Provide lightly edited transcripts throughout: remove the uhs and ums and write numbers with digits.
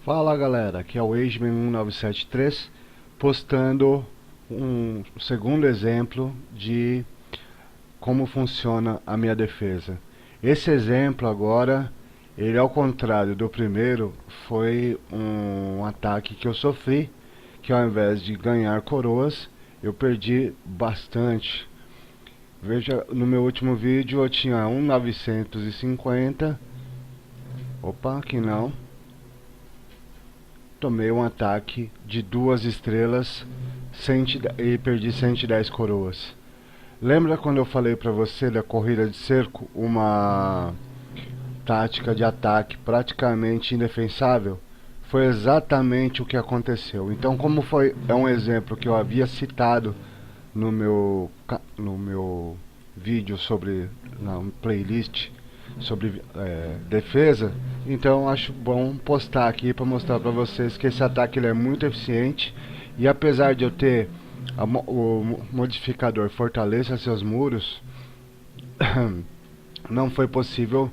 Fala galera, aqui é o Ageman1973 postando um segundo exemplo de como funciona a minha defesa. Esse exemplo agora, ele ao contrário do primeiro, foi um ataque que eu sofri, que ao invés de ganhar coroas, eu perdi bastante. Veja, no meu último vídeo eu tinha 1.950. Opa, aqui não. Tomei um ataque de 2 estrelas e perdi 110 coroas. Lembra quando eu falei pra você da corrida de cerco? Uma tática de ataque praticamente indefensável? Foi exatamente o que aconteceu. Então, como é um exemplo que eu havia citado no meu vídeo sobre na playlist sobre defesa, então acho bom postar aqui para mostrar para vocês que esse ataque ele é muito eficiente, e apesar de eu ter o modificador fortaleça seus muros, não foi possível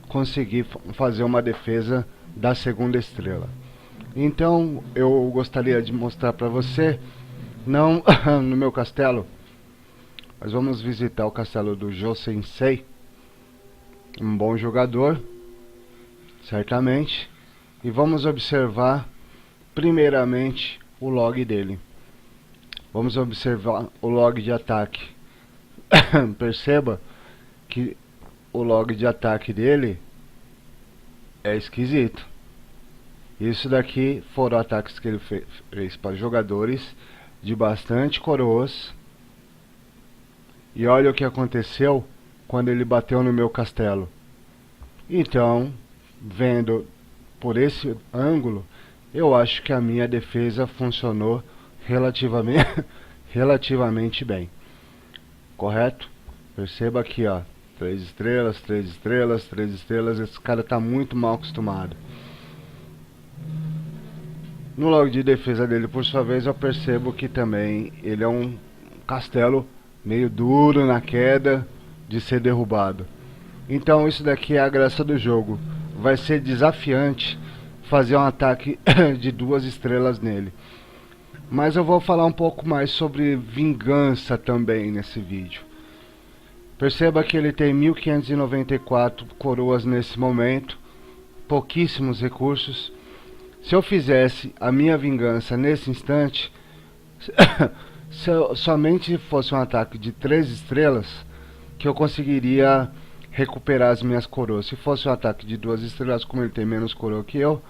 conseguir fazer uma defesa da segunda estrela. Então eu gostaria de mostrar para você, não no meu castelo, mas vamos visitar o castelo do Jo Sensei, um bom jogador, certamente, e vamos observar primeiramente o log dele. Vamos observar o log de ataque. Perceba que o log de ataque dele é esquisito. Isso daqui foram ataques que ele fez para jogadores de bastante coroas. E olha o que aconteceu quando ele bateu no meu castelo. Então, vendo por esse ângulo, eu acho que a minha defesa funcionou relativamente bem. Correto? Perceba aqui, ó, 3 estrelas, 3 estrelas, 3 estrelas. Esse cara tá muito mal acostumado. No log de defesa dele, por sua vez, eu percebo que também ele é um castelo meio duro na queda de ser derrubado. Então isso daqui é a graça do jogo. Vai ser desafiante fazer um ataque de 2 estrelas nele. Mas eu vou falar um pouco mais sobre vingança também nesse vídeo. Perceba que ele tem 1594 coroas nesse momento, pouquíssimos recursos. Se eu fizesse a minha vingança nesse instante, se somente fosse um ataque de 3 estrelas, que eu conseguiria recuperar as minhas coroas. Se fosse um ataque de 2 estrelas, como ele tem menos coroa que eu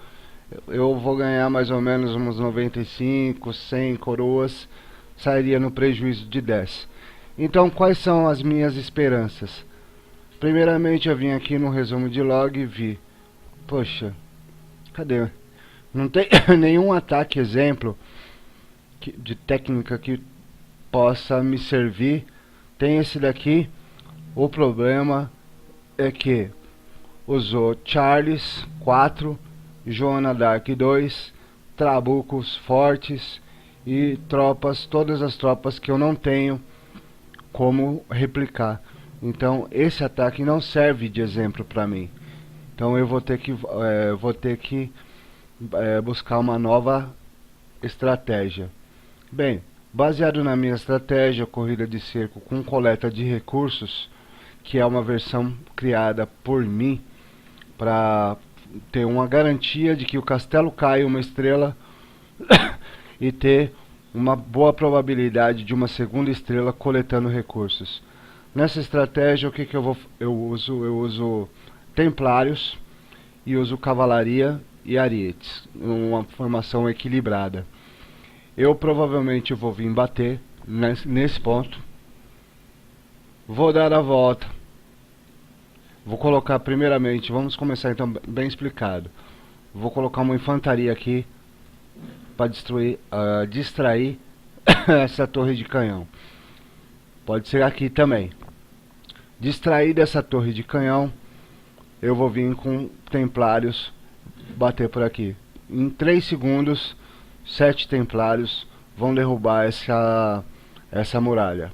vou ganhar mais ou menos uns 95, 100 coroas, sairia no prejuízo de 10. Então, quais são as minhas esperanças? Primeiramente, eu vim aqui no resumo de log e vi, poxa, cadê? Não tem nenhum ataque exemplo de técnica que possa me servir. Tem esse daqui. O problema é que usou Charles 4, Joana Dark 2, trabucos fortes e tropas, todas as tropas que eu não tenho como replicar. Então esse ataque não serve de exemplo para mim. Então eu vou ter que buscar uma nova estratégia. Bem, baseado na minha estratégia corrida de cerco com coleta de recursos, que é uma versão criada por mim para ter uma garantia de que o castelo caia uma estrela e ter uma boa probabilidade de uma segunda estrela coletando recursos. Nessa estratégia, o que eu uso templários e uso cavalaria e arietes, uma formação equilibrada. Eu provavelmente vou vir bater nesse ponto. Vou dar a volta. Vou colocar primeiramente, vamos começar então bem explicado. Vou colocar uma infantaria aqui para distrair essa torre de canhão. Pode ser aqui também. Distrair dessa torre de canhão, eu vou vir com templários bater por aqui. Em 3 segundos, 7 templários vão derrubar essa muralha.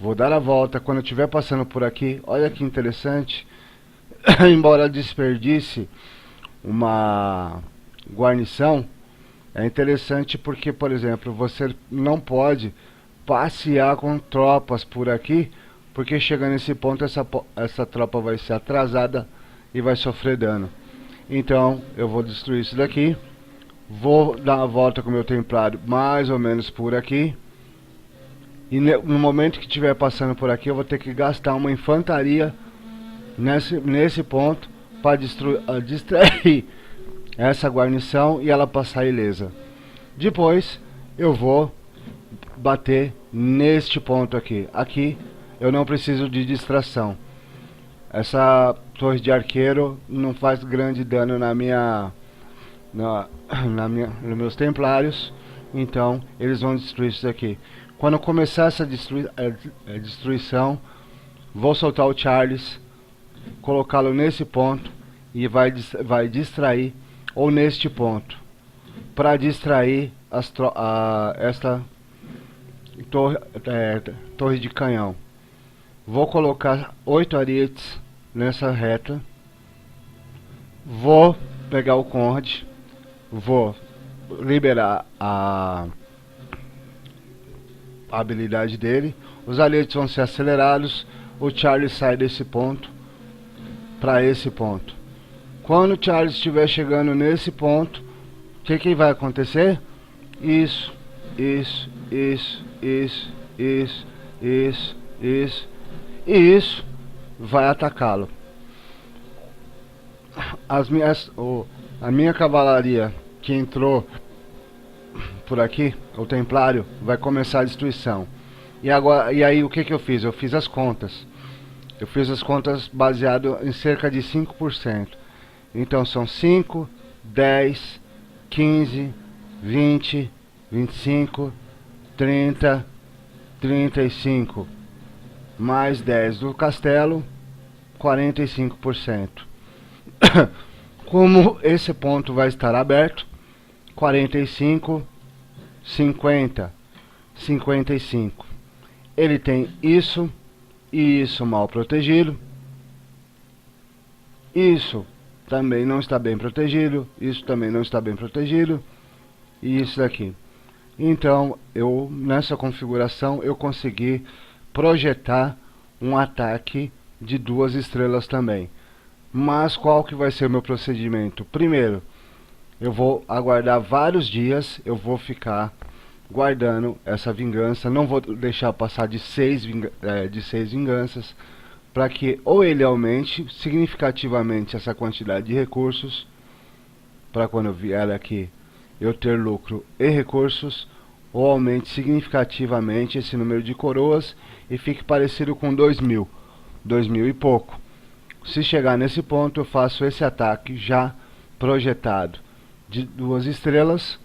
Vou dar a volta quando eu estiver passando por aqui. Olha que interessante. Embora desperdice uma guarnição é interessante porque, por exemplo, você não pode passear com tropas por aqui, porque chegando nesse ponto essa tropa vai ser atrasada e vai sofrer dano. Então eu vou destruir isso daqui, vou dar uma volta com o meu templário mais ou menos por aqui, e no momento que estiver passando por aqui eu vou ter que gastar uma infantaria nesse ponto para distrair essa guarnição e ela passar ilesa. Depois eu vou bater neste ponto aqui. Aqui eu não preciso de distração. Essa torre de arqueiro não faz grande dano nos meus templários, então eles vão destruir isso aqui. Quando começar essa destruição, vou soltar o Charles, colocá-lo nesse ponto e vai distrair, ou neste ponto, para distrair esta torre de canhão. Vou colocar 8 arietes nessa reta, vou pegar o Conrad, vou liberar a habilidade dele, os arietes vão ser acelerados, o Charles sai desse ponto para esse ponto. Quando o Charles estiver chegando nesse ponto, o que vai acontecer? Isso, isso, isso, isso, isso, isso, isso, e isso vai atacá-lo. A minha cavalaria que entrou por aqui, o templário, vai começar a destruição. E aí o que eu fiz? Eu fiz as contas. Eu fiz as contas baseado em cerca de 5%. Então são 5, 10, 15, 20, 25, 30, 35, mais 10 do castelo, 45%. Como esse ponto vai estar aberto, 45, 50, 55. Ele tem isso e isso mal protegido. Isso também não está bem protegido. Isso também não está bem protegido. E isso daqui. Então, nessa configuração, eu consegui projetar um ataque de 2 estrelas também. Mas qual que vai ser o meu procedimento? Primeiro, eu vou aguardar vários dias. Eu vou ficar guardando essa vingança. Não vou deixar passar de 6 vinganças, para que ou ele aumente significativamente essa quantidade de recursos, para quando eu vier aqui eu ter lucro e recursos, ou aumente significativamente esse número de coroas e fique parecido com 2.000 e pouco. Se chegar nesse ponto, eu faço esse ataque já projetado de 2 estrelas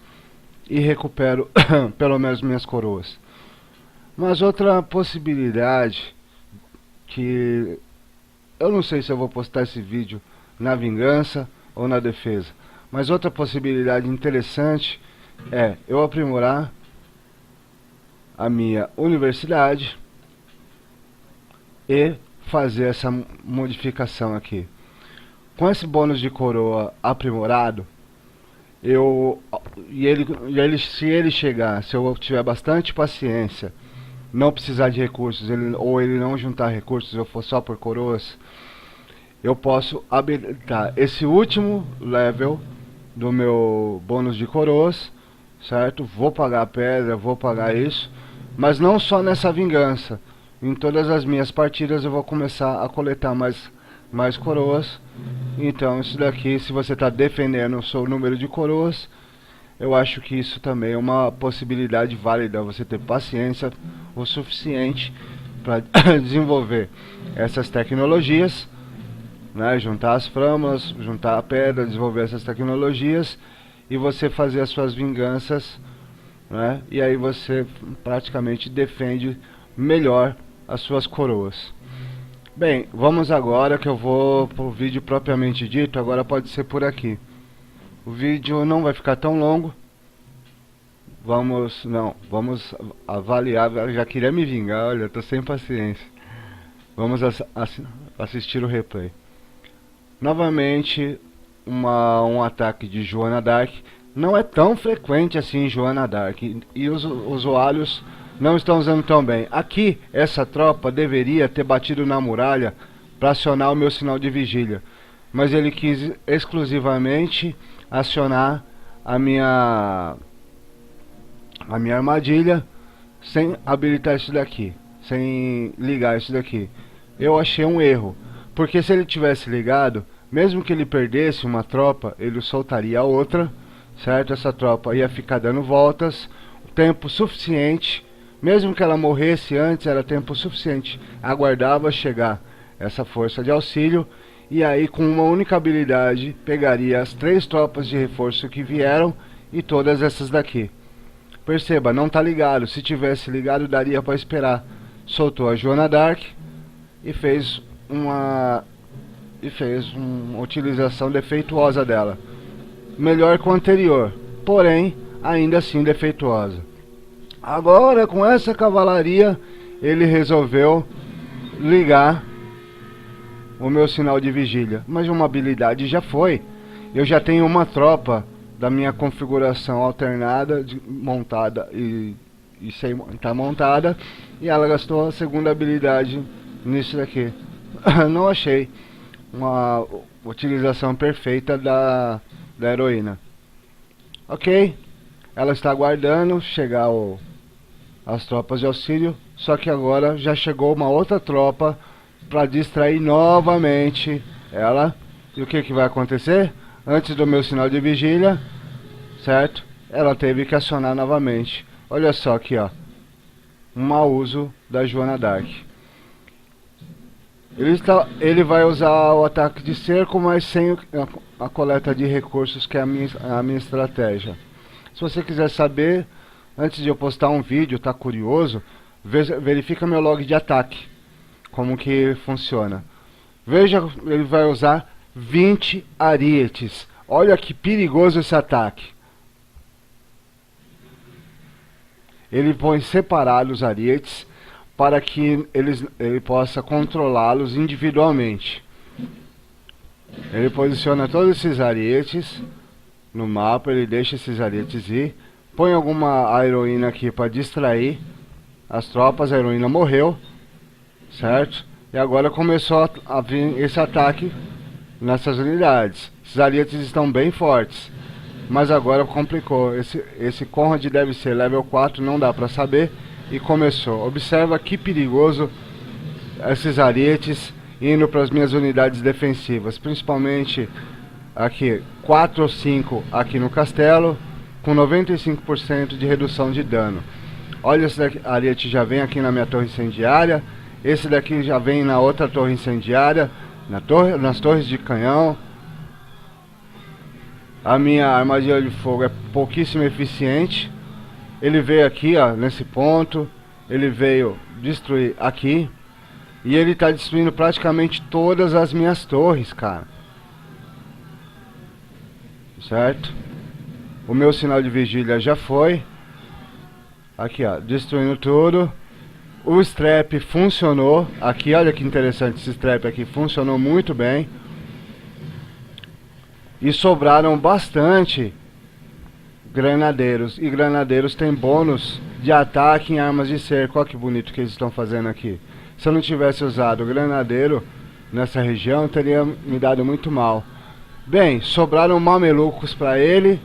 e recupero pelo menos minhas coroas. Mas outra possibilidade, que eu não sei se eu vou postar esse vídeo na vingança ou na defesa, mas outra possibilidade interessante é eu aprimorar a minha universidade e fazer essa modificação aqui. Com esse bônus de coroa aprimorado, se ele chegar, se eu tiver bastante paciência, não precisar de recursos, ou ele não juntar recursos, eu for só por coroas, eu posso habilitar esse último level do meu bônus de coroas, certo? Vou pagar a pedra, vou pagar isso, mas não só nessa vingança. Em todas as minhas partidas eu vou começar a coletar mais coroas. Então isso daqui, se você está defendendo o seu número de coroas, eu acho que isso também é uma possibilidade válida. Você ter paciência o suficiente para desenvolver essas tecnologias, né? Juntar as frâmulas, juntar a pedra, desenvolver essas tecnologias e você fazer as suas vinganças, né? E aí você praticamente defende melhor as suas coroas. Bem, vamos agora que eu vou para o vídeo propriamente dito. Agora pode ser por aqui. O vídeo não vai ficar tão longo. Vamos avaliar. Eu já queria me vingar, olha, tô sem paciência. Vamos assistir o replay. Novamente, um ataque de Joana Dark. Não é tão frequente assim Joana Dark, e os usuários não estão usando tão bem. Aqui, essa tropa deveria ter batido na muralha para acionar o meu sinal de vigília, mas ele quis exclusivamente acionar a minha armadilha sem habilitar isso daqui, sem ligar isso daqui. Eu achei um erro, porque se ele tivesse ligado, mesmo que ele perdesse uma tropa, ele soltaria a outra, certo? Essa tropa ia ficar dando voltas, tempo suficiente, mesmo que ela morresse antes, era tempo suficiente, aguardava chegar essa força de auxílio, e aí com uma única habilidade pegaria as 3 tropas de reforço que vieram e todas essas daqui. Perceba, não tá ligado. Se tivesse ligado, daria para esperar. Soltou a Joana Dark e fez uma utilização defeituosa dela. Melhor que o anterior, porém ainda assim defeituosa. Agora com essa cavalaria ele resolveu ligar o meu sinal de vigília, mas uma habilidade já foi. Eu já tenho uma tropa da minha configuração alternada, montada e sem estar montada, e ela gastou a segunda habilidade nisso daqui. Não achei uma utilização perfeita da heroína. Ok, ela está aguardando chegar as tropas de auxílio, só que agora já chegou uma outra tropa para distrair novamente ela. E o que vai acontecer? Antes do meu sinal de vigília, certo? Ela teve que acionar novamente. Olha só aqui, ó, um mau uso da Joana Dark. Ele vai usar o ataque de cerco, mas sem a coleta de recursos, que é a minha estratégia. Se você quiser saber, antes de eu postar um vídeo, tá curioso, verifica meu log de ataque, como que funciona. Veja, ele vai usar 20 arietes. Olha que perigoso esse ataque. Ele põe separados os arietes para que ele possa controlá-los individualmente. Ele posiciona todos esses arietes no mapa, ele deixa esses arietes ir, põe alguma heroína aqui para distrair as tropas. A heroína morreu, certo? E agora começou a vir esse ataque nessas unidades. Esses arietes estão bem fortes, mas agora complicou. Esse Conrad deve ser level 4, não dá pra saber. E começou. Observa que perigoso esses arietes indo para as minhas unidades defensivas, principalmente aqui 4 ou 5 aqui no castelo, com 95% de redução de dano. Olha, esse daqui, ariete já vem aqui na minha torre incendiária. Esse daqui já vem na outra torre incendiária, nas torres de canhão. A minha armadilha de fogo é pouquíssimo eficiente. Ele veio aqui, ó, nesse ponto. Ele veio destruir aqui. E ele tá destruindo praticamente todas as minhas torres, cara. Certo? O meu sinal de vigília já foi. Aqui, ó, destruindo tudo. O strap funcionou. Aqui, olha que interessante, esse strap aqui funcionou muito bem. E sobraram bastante granadeiros. E granadeiros tem bônus de ataque em armas de cerco. Olha que bonito que eles estão fazendo aqui. Se eu não tivesse usado o granadeiro nessa região, teria me dado muito mal. Bem, sobraram mamelucos para ele.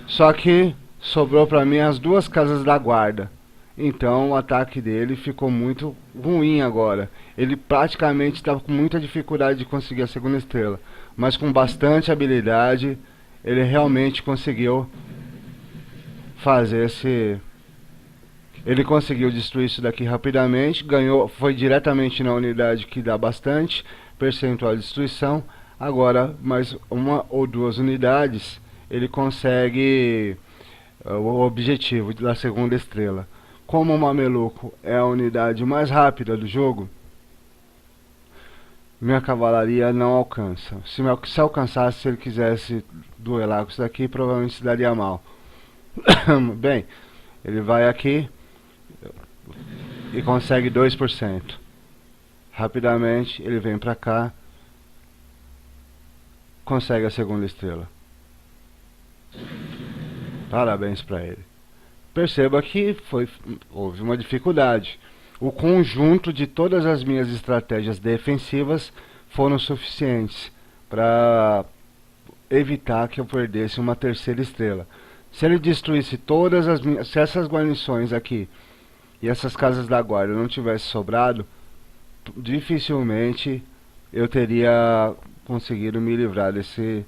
Só que sobrou para mim as 2 casas da guarda. Então o ataque dele ficou muito ruim agora. Ele praticamente estava com muita dificuldade de conseguir a segunda estrela, mas com bastante habilidade ele realmente conseguiu fazer ele conseguiu destruir isso daqui rapidamente. Ganhou, foi diretamente na unidade, que dá bastante percentual de destruição. Agora mais 1 ou 2 unidades ele consegue o objetivo da segunda estrela. Como o mameluco é a unidade mais rápida do jogo, minha cavalaria não alcança. Se alcançasse, se ele quisesse duelar com isso daqui, provavelmente se daria mal. Bem, ele vai aqui e consegue 2%. Rapidamente ele vem pra cá consegue a segunda estrela. Parabéns para ele. Perceba que houve uma dificuldade. O conjunto de todas as minhas estratégias defensivas foram suficientes para evitar que eu perdesse uma terceira estrela. Se ele destruísse todas as minhas, se essas guarnições aqui e essas casas da guarda não tivesse sobrado, dificilmente eu teria conseguido me livrar desse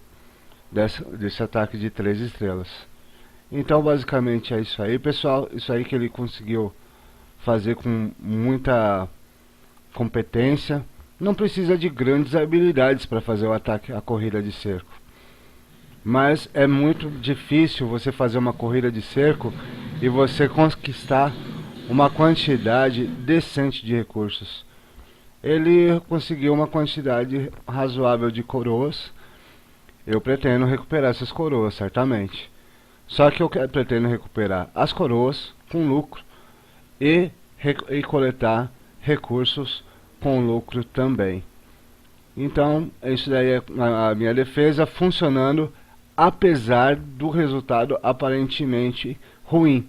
ataque de 3 estrelas. Então basicamente é isso aí, pessoal. Isso aí que ele conseguiu fazer com muita competência. Não precisa de grandes habilidades para fazer o ataque, a corrida de cerco. Mas é muito difícil você fazer uma corrida de cerco e você conquistar uma quantidade decente de recursos. Ele conseguiu uma quantidade razoável de coroas. Eu pretendo recuperar essas coroas, certamente. Só que eu pretendo recuperar as coroas com lucro e coletar recursos com lucro também. Então, isso daí é a minha defesa funcionando, apesar do resultado aparentemente ruim.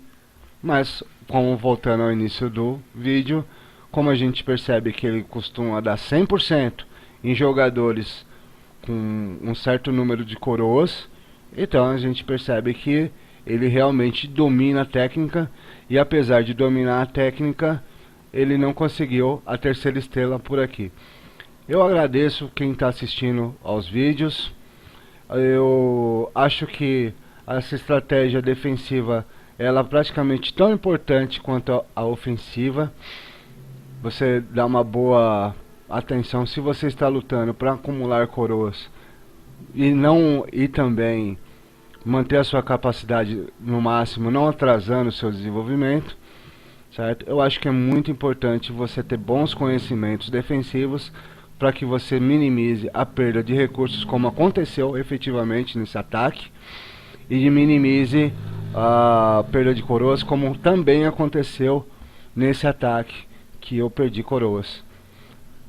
Mas, como voltando ao início do vídeo, como a gente percebe que ele costuma dar 100% em jogadores com um certo número de coroas, então a gente percebe que ele realmente domina a técnica, e apesar de dominar a técnica, ele não conseguiu a terceira estrela por aqui. Eu agradeço quem está assistindo aos vídeos. Eu acho que essa estratégia defensiva ela é praticamente tão importante quanto a ofensiva. Você dá uma boa atenção se você está lutando para acumular coroas e também manter a sua capacidade no máximo, não atrasando o seu desenvolvimento, certo? Eu acho que é muito importante você ter bons conhecimentos defensivos para que você minimize a perda de recursos, como aconteceu efetivamente nesse ataque, e minimize a perda de coroas, como também aconteceu nesse ataque que eu perdi coroas.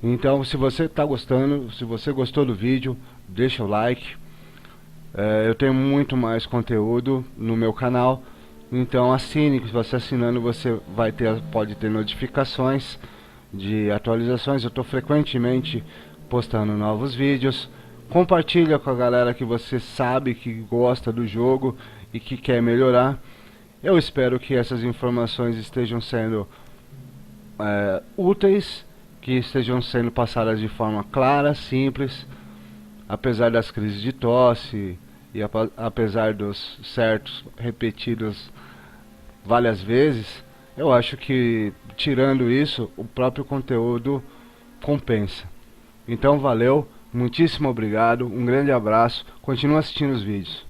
Então, se você está gostando, se você gostou do vídeo, deixa o like. Eu tenho muito mais conteúdo no meu canal, então assine. Se você assinando, você pode ter notificações de atualizações. Eu estou frequentemente postando novos vídeos. Compartilha com a galera que você sabe que gosta do jogo e que quer melhorar. Eu espero que essas informações estejam sendo úteis, que estejam sendo passadas de forma clara, simples, apesar das crises de tosse e apesar dos certos repetidos várias vezes. Eu acho que, tirando isso, o próprio conteúdo compensa. Então valeu, muitíssimo obrigado, um grande abraço, continue assistindo os vídeos.